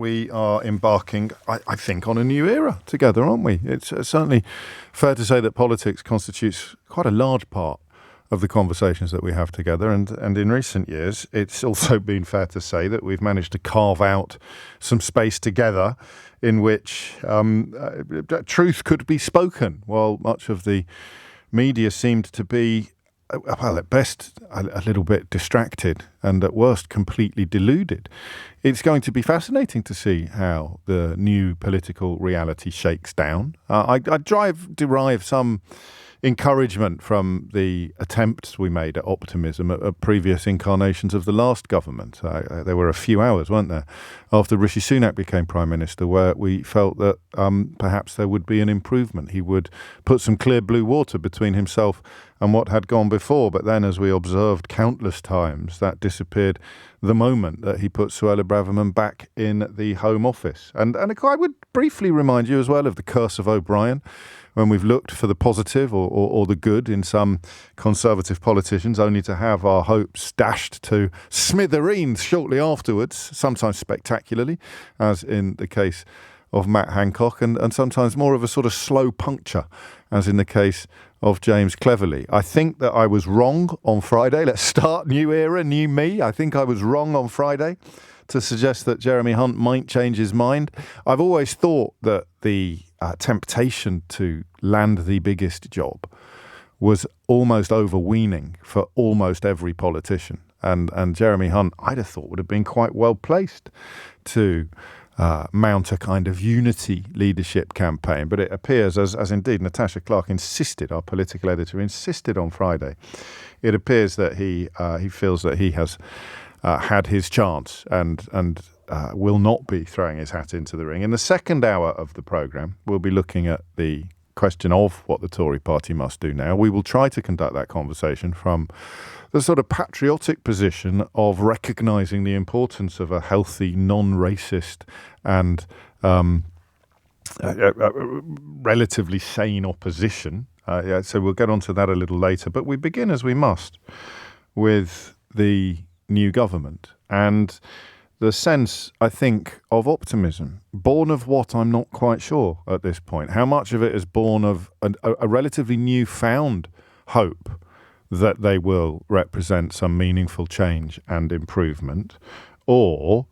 we are embarking, I think, on a new era together, aren't we? It's certainly fair to say that politics constitutes quite a large part of the conversations that we have together. And in recent years, it's also been fair to say that we've managed to carve out some space together in which truth could be spoken, while much of the media seemed to be, well, at best, a little bit distracted and at worst, completely deluded. It's going to be fascinating to see how the new political reality shakes down. I derive some encouragement from the attempts we made at Optimism at previous incarnations of the last government. There were a few hours, weren't there, after Rishi Sunak became Prime Minister, where we felt that perhaps there would be an improvement. He would put some clear blue water between himself and what had gone before. But then, as we observed countless times, that disappeared the moment that he put Suella Braverman back in the Home Office. And I would briefly remind you as well of the curse of O'Brien, when we've looked for the positive or the good in some Conservative politicians, only to have our hopes dashed to smithereens shortly afterwards, sometimes spectacularly, as in the case of Matt Hancock, and sometimes more of a sort of slow puncture, as in the case of James Cleverly. I think that I was wrong on Friday. Let's start new era, new me. I think I was wrong on Friday to suggest that Jeremy Hunt might change his mind. I've always thought that the temptation to land the biggest job was almost overweening for almost every politician. And Jeremy Hunt, I'd have thought, would have been quite well placed to mount a kind of unity leadership campaign. But it appears, as indeed Natasha Clark insisted, our political editor insisted on Friday, it appears that he feels that he has had his chance and will not be throwing his hat into the ring. In the second hour of the programme, we'll be looking at the question of what the Tory party must do now. We will try to conduct that conversation from the sort of patriotic position of recognising the importance of a healthy, non-racist and relatively sane opposition. So we'll get onto that a little later. But we begin, as we must, with the new government and the sense, I think, of optimism, born of what I'm not quite sure at this point. How much of it is born of a relatively newfound hope that they will represent some meaningful change and improvement, or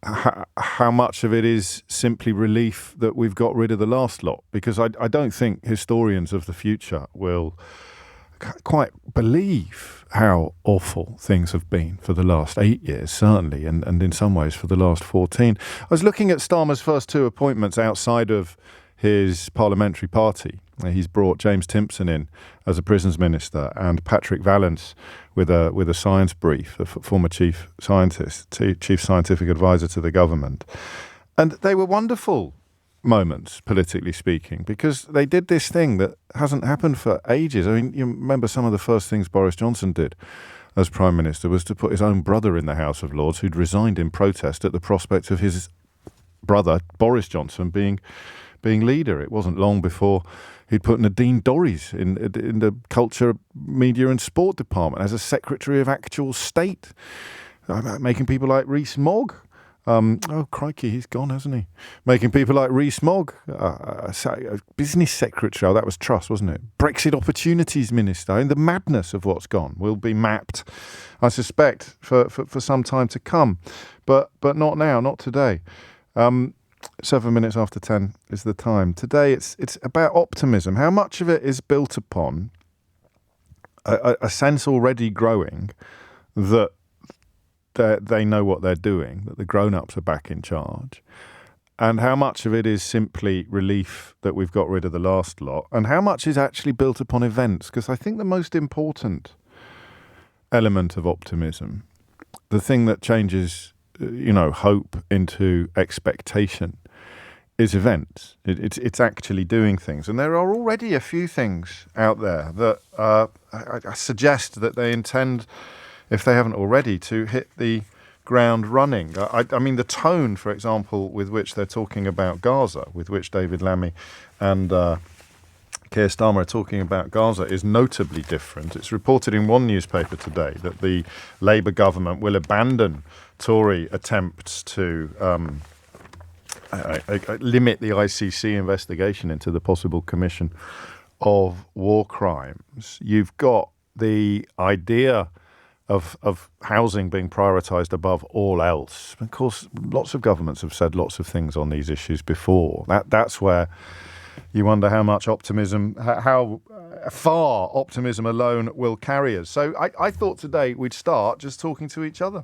how much of it is simply relief that we've got rid of the last lot? Because I don't think historians of the future will quite believe how awful things have been for the last 8 years, certainly, and in some ways for the last 14. I was looking at Starmer's first two appointments outside of his parliamentary party. He's brought James Timpson in as a prisons minister and Patrick Vallance with a science brief, the former chief scientific advisor to the government. And they were wonderful moments, politically speaking, because they did this thing that hasn't happened for ages. I mean, you remember some of the first things Boris Johnson did as Prime Minister was to put his own brother in the House of Lords, who'd resigned in protest at the prospect of his brother, Boris Johnson, being leader. It wasn't long before he'd put Nadine Dorries in the Culture, Media and Sport Department as a Secretary of Actual State, making people like Rees-Mogg. Oh, crikey, he's gone, hasn't he? Making people like Rees-Mogg, business secretary, that was Truss, wasn't it? Brexit Opportunities Minister. And the madness of what's gone will be mapped, I suspect, for some time to come. But not now, not today. 7 minutes after 10 is the time. Today it's about optimism. How much of it is built upon a sense already growing that they know what they're doing, that the grown-ups are back in charge, and how much of it is simply relief that we've got rid of the last lot, and how much is actually built upon events? Because I think the most important element of optimism, the thing that changes, hope into expectation, is events. It's actually doing things. And there are already a few things out there that I suggest that they intend, if they haven't already, to hit the ground running. I mean, the tone, for example, with which they're talking about Gaza, with which David Lammy and Keir Starmer are talking about Gaza, is notably different. It's reported in one newspaper today that the Labour government will abandon Tory attempts to limit the ICC investigation into the possible commission of war crimes. You've got the idea of housing being prioritised above all else. Of course, lots of governments have said lots of things on these issues before. That's where you wonder how much optimism, how far optimism alone will carry us. So I thought today we'd start just talking to each other.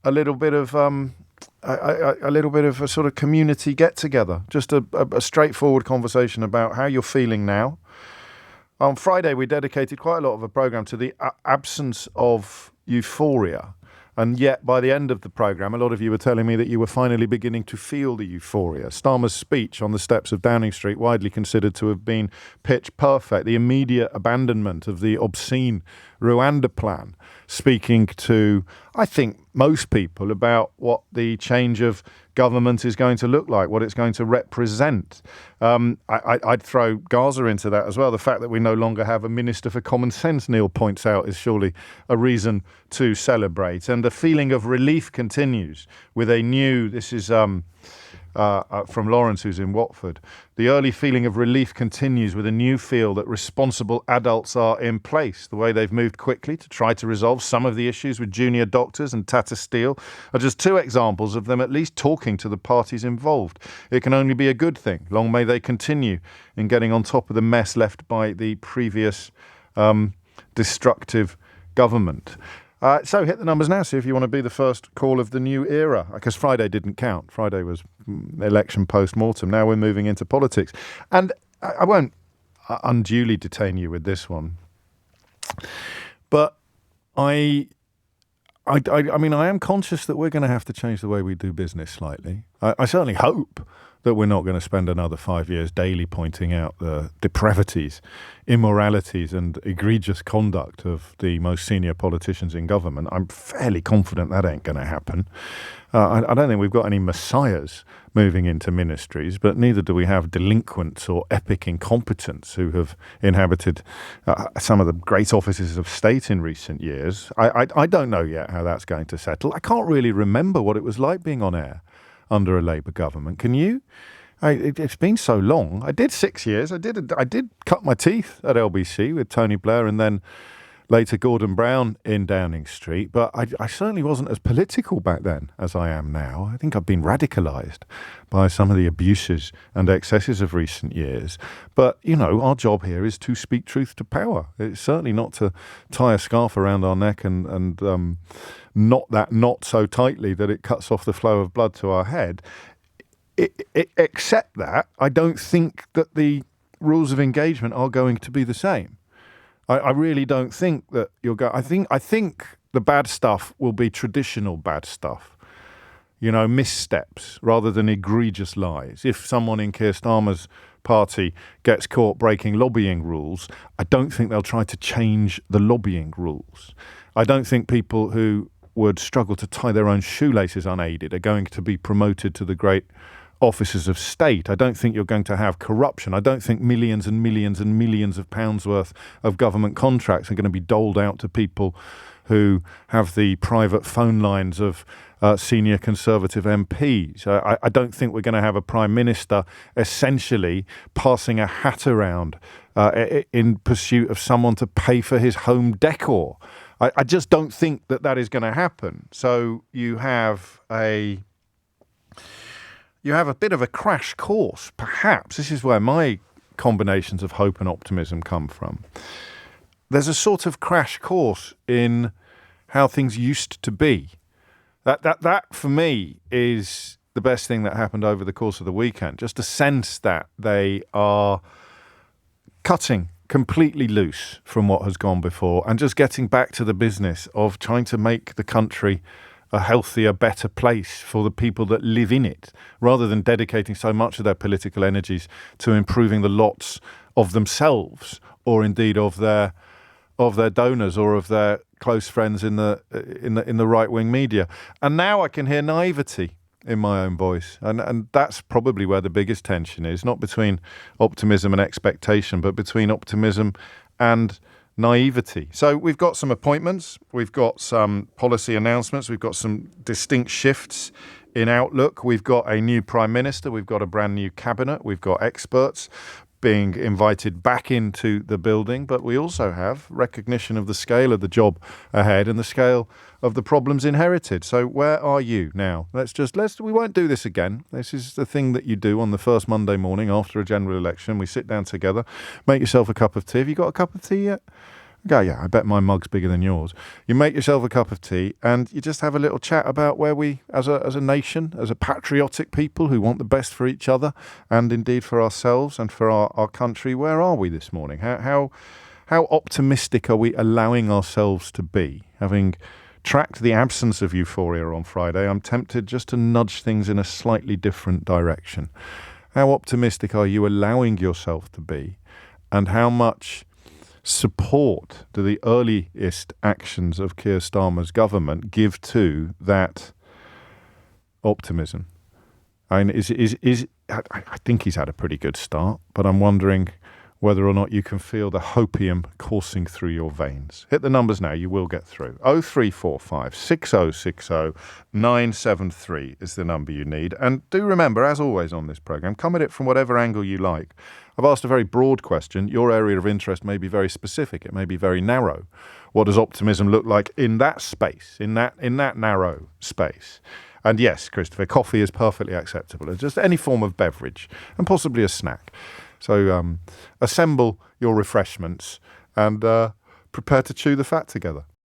A little bit of a sort of community get-together, just a straightforward conversation about how you're feeling now. On Friday, we dedicated quite a lot of a programme to the absence of euphoria. And yet, by the end of the programme, a lot of you were telling me that you were finally beginning to feel the euphoria. Starmer's speech on the steps of Downing Street, widely considered to have been pitch perfect. The immediate abandonment of the obscene Rwanda plan, speaking to, I think, most people about what the change of government is going to look like, what it's going to represent. I'd throw Gaza into that as well. The fact that we no longer have a Minister for Common Sense, Neil points out, is surely a reason to celebrate. And the feeling of relief continues with a new, this is from Lawrence, who's in Watford. The early feeling of relief continues with a new feel that responsible adults are in place. The way they've moved quickly to try to resolve some of the issues with junior doctors and Tata Steel are just two examples of them at least talking to the parties involved. It can only be a good thing. Long may they continue in getting on top of the mess left by the previous destructive government. So hit the numbers now, see if you want to be the first call of the new era, because Friday didn't count. Friday was election post-mortem. Now we're moving into politics. And I won't unduly detain you with this one. But I mean, I am conscious that we're going to have to change the way we do business slightly. I certainly hope that we're not going to spend another 5 years daily pointing out the depravities, immoralities and egregious conduct of the most senior politicians in government. I'm fairly confident that ain't going to happen. I don't think we've got any messiahs moving into ministries, but neither do we have delinquents or epic incompetents who have inhabited some of the great offices of state in recent years. I don't know yet how that's going to settle. I can't really remember what it was like being on air under a Labour government. Can you? It's been so long. I did 6 years. I did cut my teeth at LBC with Tony Blair and then later Gordon Brown in Downing Street. But I certainly wasn't as political back then as I am now. I think I've been radicalised by some of the abuses and excesses of recent years. But, you know, our job here is to speak truth to power. It's certainly not to tie a scarf around our neck and knot that knot so tightly that it cuts off the flow of blood to our head. Except that I don't think that the rules of engagement are going to be the same. I really don't think that you'll go. I think the bad stuff will be traditional bad stuff. You know, missteps rather than egregious lies. If someone in Keir Starmer's party gets caught breaking lobbying rules, I don't think they'll try to change the lobbying rules. I don't think people who would struggle to tie their own shoelaces unaided are going to be promoted to the great offices of state. I don't think you're going to have corruption. I don't think millions and millions and millions of pounds worth of government contracts are going to be doled out to people who have the private phone lines of senior Conservative MPs. I don't think we're going to have a Prime Minister essentially passing a hat around in pursuit of someone to pay for his home decor. I just don't think that is going to happen. So you have a bit of a crash course, perhaps. This is where my combinations of hope and optimism come from. There's a sort of crash course in how things used to be. That for me is the best thing that happened over the course of the weekend. Just a sense that they are cutting completely loose from what has gone before and just getting back to the business of trying to make the country a healthier, better place for the people that live in it, rather than dedicating so much of their political energies to improving the lots of themselves or indeed of their donors or of their close friends in the right-wing media. And now I can hear naivety in my own voice. And that's probably where the biggest tension is, not between optimism and expectation, but between optimism and naivety. So we've got some appointments, we've got some policy announcements, we've got some distinct shifts in outlook. We've got a new Prime Minister, we've got a brand new cabinet, we've got experts being invited back into the building, but we also have recognition of the scale of the job ahead and the scale of the problems inherited. So where are you now? We won't do this again. This is the thing that you do on the first Monday morning after a general election. We sit down together, make yourself a cup of tea. Have you got a cup of tea yet? Yeah, I bet my mug's bigger than yours. You make yourself a cup of tea and you just have a little chat about where we, as a nation, as a patriotic people who want the best for each other and indeed for ourselves and for our country, where are we this morning? How optimistic are we allowing ourselves to be? Having tracked the absence of euphoria on Friday, I'm tempted just to nudge things in a slightly different direction. How optimistic are you allowing yourself to be? And how much support do the earliest actions of Keir Starmer's government give to that optimism? I mean, I think he's had a pretty good start, but I'm wondering whether or not you can feel the hopium coursing through your veins. Hit the numbers now, you will get through. 0345 6060 973 is the number you need. And do remember, as always on this programme, come at it from whatever angle you like. I've asked a very broad question. Your area of interest may be very specific. It may be very narrow. What does optimism look like in that space, in that narrow space? And yes, Christopher, coffee is perfectly acceptable. It's just any form of beverage and possibly a snack. So assemble your refreshments and prepare to chew the fat together.